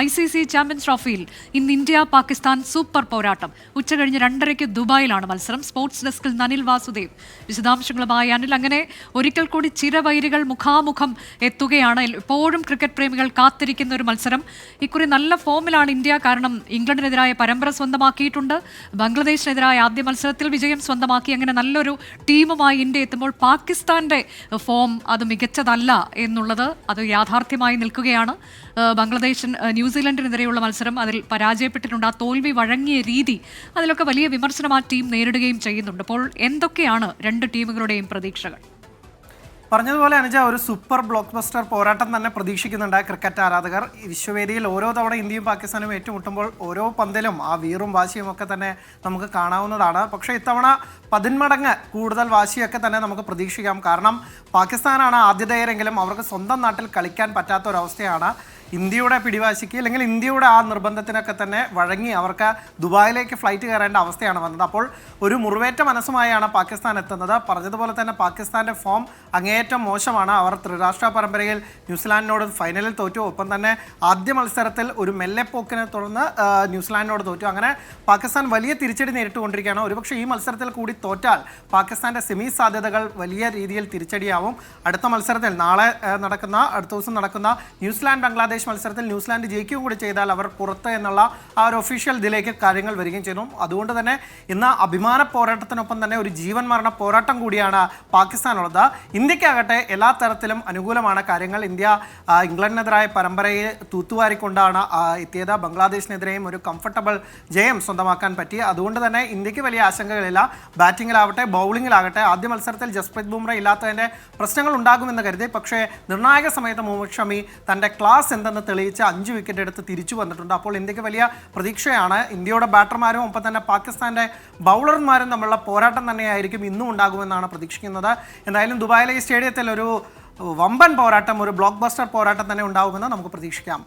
ICC champions ട്രോഫിയിൽ ഇന്ന് India Pakistan super പോരാട്ടം. ഉച്ചകഴിഞ്ഞ് 2:30 ദുബായിലാണ് മത്സരം. സ്പോർട്സ് ഡെസ്കിൽ അനിൽ വാസുദേവ് വിശദാംശങ്ങളുമായി. അനിൽ, അങ്ങനെ ഒരിക്കൽ കൂടി ചിരവൈരികൾ മുഖാമുഖം എത്തുകയാണ്. എപ്പോഴും ക്രിക്കറ്റ് പ്രേമികൾ കാത്തിരിക്കുന്ന ഒരു മത്സരം. ഇക്കുറി നല്ല ഫോമിലാണ് ഇന്ത്യ. കാരണം ഇംഗ്ലണ്ടിനെതിരായ പരമ്പര സ്വന്തമാക്കിയിട്ടുണ്ട്. ബംഗ്ലാദേശിനെതിരായ ആദ്യ മത്സരത്തിൽ വിജയം സ്വന്തമാക്കി. അങ്ങനെ നല്ലൊരു ടീമുമായി ഇന്ത്യ എത്തുമ്പോൾ പാകിസ്ഥാന്റെ ഫോം അത് മികച്ചതല്ല എന്നുള്ളത് അത് യാഥാർത്ഥ്യമായി നിൽക്കുകയാണ്. ബംഗ്ലാദേശ് ന്യൂസിലൻഡിനെതിരെയുള്ള മത്സരം അതിൽ പരാജയപ്പെട്ടിട്ടുണ്ട്. ആ തോൽവി വഴങ്ങിയ രീതി, അതിലൊക്കെ വലിയ വിമർശനം ആ ടീം നേരിടുകയും ചെയ്യുന്നുണ്ട്. അപ്പോൾ എന്തൊക്കെയാണ് രണ്ട് ടീമുകളുടെയും പ്രതീക്ഷകൾ? പറഞ്ഞതുപോലെ അനുജ, ഒരു സൂപ്പർ ബ്ലോക്ക് ബസ്റ്റർ പോരാട്ടം തന്നെ പ്രതീക്ഷിക്കുന്നുണ്ട് ക്രിക്കറ്റ് ആരാധകർ. വിശ്വവേദിയിൽ ഓരോ തവണ ഇന്ത്യയും പാകിസ്ഥാനും ഏറ്റുമുട്ടുമ്പോൾ ഓരോ പന്തിലും ആ വീറും വാശിയും ഒക്കെ തന്നെ നമുക്ക് കാണാവുന്നതാണ്. പക്ഷേ ഇത്തവണ 10 മടങ്ങ് കൂടുതൽ വാശിയൊക്കെ തന്നെ നമുക്ക് പ്രതീക്ഷിക്കാം. കാരണം പാകിസ്ഥാനാണ് ആദ്യതേയരെങ്കിലും അവർക്ക് സ്വന്തം നാട്ടിൽ കളിക്കാൻ പറ്റാത്ത ഒരവസ്ഥയാണ്. ഇന്ത്യയുടെ പിടിവാശിക്ക് അല്ലെങ്കിൽ ഇന്ത്യയുടെ ആ നിർബന്ധത്തിനൊക്കെ തന്നെ വഴങ്ങി അവർക്ക് ദുബായിലേക്ക് ഫ്ലൈറ്റ് കയറേണ്ട അവസ്ഥയാണ് വന്നത്. അപ്പോൾ ഒരു മുറിവേറ്റ മനസ്സുമായാണ് പാകിസ്ഥാൻ എത്തുന്നത്. പറഞ്ഞതുപോലെ തന്നെ പാകിസ്ഥാൻ്റെ ഫോം അങ്ങേയറ്റം മോശമാണ്. അവർ ത്രിരാഷ്ട്ര പരമ്പരയിൽ ന്യൂസിലാൻഡിനോട് ഫൈനലിൽ തോറ്റു. ഒപ്പം തന്നെ ആദ്യ മത്സരത്തിൽ ഒരു മെല്ലെപ്പോക്കിനെ തുടർന്ന് ന്യൂസിലാൻഡിനോട് തോറ്റു. അങ്ങനെ പാകിസ്ഥാൻ വലിയ തിരിച്ചടി നേരിട്ടുകൊണ്ടിരിക്കുകയാണ്. ഒരുപക്ഷെ ഈ മത്സരത്തിൽ കൂടി തോറ്റാൽ പാകിസ്ഥാൻ്റെ സെമി സാധ്യതകൾ വലിയ രീതിയിൽ തിരിച്ചടിയാവും. അടുത്ത മത്സരത്തിൽ അടുത്ത ദിവസം നടക്കുന്ന ന്യൂസിലാൻഡ് ബംഗ്ലാദേശ് മത്സരത്തിൽ ന്യൂസിലാൻഡ് ജയിക്കുകയും കൂടി ചെയ്താൽ അവർ പുറത്ത് എന്നുള്ള ആ ഒരു ഒഫീഷ്യൽ ഇതിലേക്ക് കാര്യങ്ങൾ വരികയും ചെയ്യുന്നു. അതുകൊണ്ട് തന്നെ ഇന്ന് അഭിമാന പോരാട്ടത്തിനൊപ്പം തന്നെ ഒരു ജീവൻ മരണ പോരാട്ടം കൂടിയാണ് പാകിസ്ഥാനുള്ളത്. ഇന്ത്യക്കാകട്ടെ എല്ലാ തരത്തിലും അനുകൂലമാണ് കാര്യങ്ങൾ. ഇന്ത്യ ഇംഗ്ലണ്ടിനെതിരായ പരമ്പരയെ തൂത്തുവാരിക്കൊണ്ടാണ് എത്തിയത്. ബംഗ്ലാദേശിനെതിരെയും ഒരു കംഫർട്ടബിൾ ജയം സ്വന്തമാക്കാൻ പറ്റി. അതുകൊണ്ട് തന്നെ ഇന്ത്യക്ക് വലിയ ആശങ്കകളില്ല. ബാറ്റിങ്ങിലാവട്ടെ ബൗളിങ്ങിലാകട്ടെ ആദ്യ മത്സരത്തിൽ ജസ്പ്രീത് ബുംറ ഇല്ലാത്തതിൻ്റെ പ്രശ്നങ്ങൾ ഉണ്ടാകുമെന്ന് കരുതി. പക്ഷേ നിർണായക സമയത്ത് മുഹമ്മദ് ഷമി തൻ്റെ ക്ലാസ് എന്തെന്ന് തെളിയിച്ച് 5 വിക്കറ്റ് എടുത്ത് തിരിച്ചു വന്നിട്ടുണ്ട്. അപ്പോൾ ഇന്ത്യക്ക് വലിയ പ്രതീക്ഷയാണ്. ഇന്ത്യയുടെ ബാറ്റർമാരും ഒപ്പം തന്നെ പാകിസ്ഥാൻ്റെ ബൗളർമാരും തമ്മിലുള്ള പോരാട്ടം തന്നെയായിരിക്കും ഇന്നും ഉണ്ടാകുമെന്നാണ് പ്രതീക്ഷിക്കുന്നത്. എന്തായാലും ദുബായിലെ ഈ സ്റ്റേഡിയത്തിൽ ഒരു വമ്പൻ പോരാട്ടം, ഒരു ബ്ലോക്ക് ബസ്റ്റർ പോരാട്ടം തന്നെ ഉണ്ടാകുമെന്ന് നമുക്ക് പ്രതീക്ഷിക്കാം.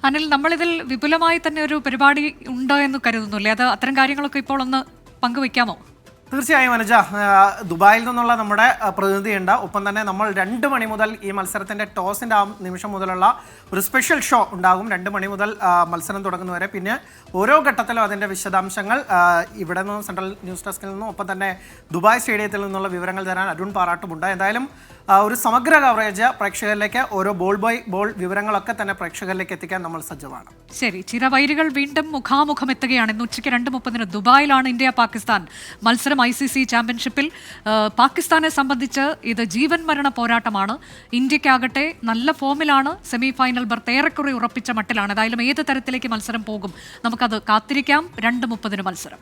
അനിൽ, നമ്മളിതിൽ വിപുലമായി തന്നെ ഒരു പരിപാടി ഉണ്ട് എന്ന് കരുതുന്നില്ലേ? അത് അത്തരം കാര്യങ്ങളൊക്കെ ഇപ്പോൾ ഒന്ന് പങ്കുവയ്ക്കാമോ? തീർച്ചയായും അനുജ, ദുബായിൽ നിന്നുള്ള നമ്മുടെ പ്രതിനിധിയുണ്ട്. ഒപ്പം തന്നെ നമ്മൾ 2 മണി മുതൽ ഈ മത്സരത്തിൻ്റെ ടോസിൻ്റെ ആ നിമിഷം മുതലുള്ള ഒരു സ്പെഷ്യൽ ഷോ ഉണ്ടാകും. 2 മണി മുതൽ മത്സരം തുടങ്ങുന്നവരെ. പിന്നെ ഓരോ ഘട്ടത്തിലും അതിൻ്റെ വിശദാംശങ്ങൾ ഇവിടെ നിന്നും സെൻട്രൽ ന്യൂസ് ഡെസ്കിൽ നിന്നും ഒപ്പം തന്നെ ദുബായ് സ്റ്റേഡിയത്തിൽ നിന്നുള്ള വിവരങ്ങൾ തരാൻ അരുൺ പാറാട്ടുമുണ്ട്. എന്തായാലും ഒരു സമഗ്ര കവറേജ് പ്രേക്ഷകരിലേക്ക്, ഓരോ ബോൾ ബൈ ബോൾ വിവരങ്ങളൊക്കെ തന്നെ പ്രേക്ഷകരിലേക്ക് എത്തിക്കാൻ നമ്മൾ സജ്ജമാണ്. ശരി, ചിരവൈരികൾ വീണ്ടും മുഖാമുഖം എത്തുകയാണ്. ഇന്ന് ഉച്ചയ്ക്ക് 2:30 ദുബായിലാണ് ഇന്ത്യ പാകിസ്ഥാൻ മത്സരം. ICC ചാമ്പ്യൻഷിപ്പിൽ പാകിസ്ഥാനെ സംബന്ധിച്ച് ഇത് ജീവൻ മരണ പോരാട്ടമാണ്. ഇന്ത്യക്കാകട്ടെ നല്ല ഫോമിലാണ്. സെമി ഫൈനൽ ബർത്ത് ഏറെക്കുറെ ഉറപ്പിച്ച മട്ടിലാണ്. ഏതായാലും ഏത് തരത്തിലേക്ക് മത്സരം പോകും നമുക്കത് കാത്തിരിക്കാം. 2:30 മത്സരം.